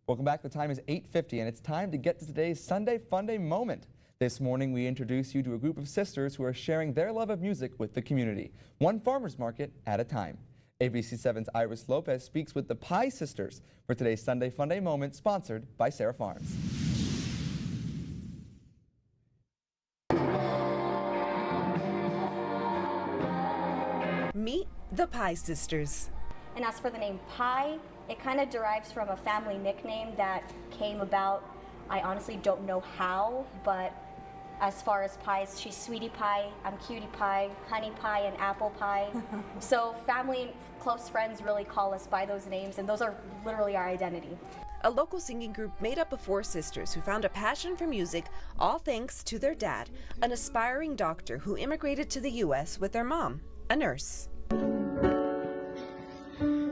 Welcome back. The time is 8:50 and it's time to get to today's Sunday Funday moment. This morning we introduce you to a group of sisters who are sharing their love of music with the community, one farmer's market at a time. ABC7's Iris Lopez speaks with the Pie Sisters for today's Sunday Funday moment, sponsored by Sarah Farms. Meet the Pie Sisters. And as for the name Pie, it kind of derives from a family nickname that came about. I honestly don't know how, but as far as pies, she's Sweetie Pie, I'm Cutie Pie, Honey Pie, and Apple Pie. So family and close friends really call us by those names, and those are literally our identity. A local singing group made up of 4 sisters who found a passion for music, all thanks to their dad, an aspiring doctor who immigrated to the U.S. with their mom, a nurse.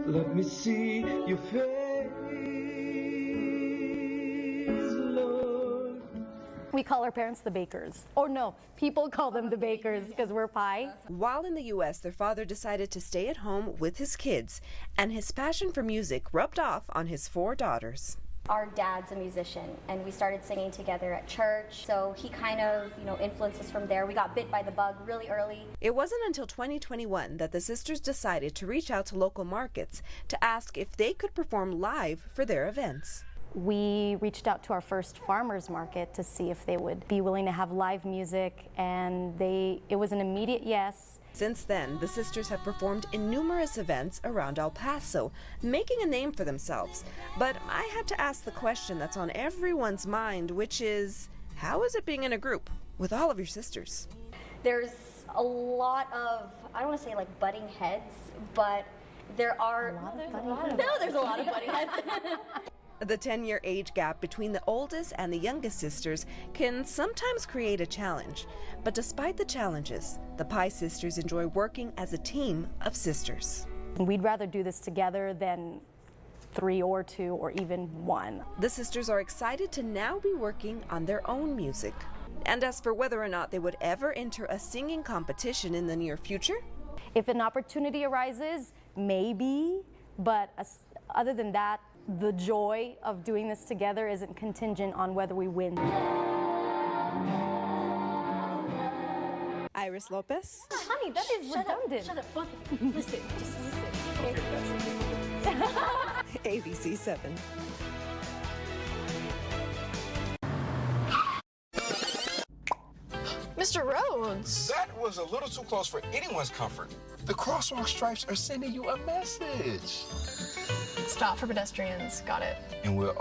Let me see your face, Lord. We call our parents the Bakers. Or no, people call them the Bakers because we're Pie. While in the U.S., their father decided to stay at home with his kids, and his passion for music rubbed off on his 4 daughters. Our dad's a musician, and we started singing together at church, so he kind of, influenced us from there. We got bit by the bug really early. It wasn't until 2021 that the sisters decided to reach out to local markets to ask if they could perform live for their events. We reached out to our first farmers market to see if they would be willing to have live music, and it was an immediate yes. Since then, the sisters have performed in numerous events around El Paso, making a name for themselves. But I had to ask the question that's on everyone's mind, which is, how is it being in a group with all of your sisters? There's a lot of, I don't want to say like butting heads, but there are... There's a lot of butting heads. The 10-year age gap between the oldest and the youngest sisters can sometimes create a challenge. But despite the challenges, the Pie Sisters enjoy working as a team of sisters. We'd rather do this together than 3 or 2 or even 1. The sisters are excited to now be working on their own music. And as for whether or not they would ever enter a singing competition in the near future? If an opportunity arises, maybe, but other than that, the joy of doing this together isn't contingent on whether we win. Iris Lopez. Honey, that is redundant. Shut up. Listen, just listen. Okay? ABC 7. Mr. Rhodes! That was a little too close for anyone's comfort. The crosswalk stripes are sending you a message. Stop for pedestrians. Got it. And we'll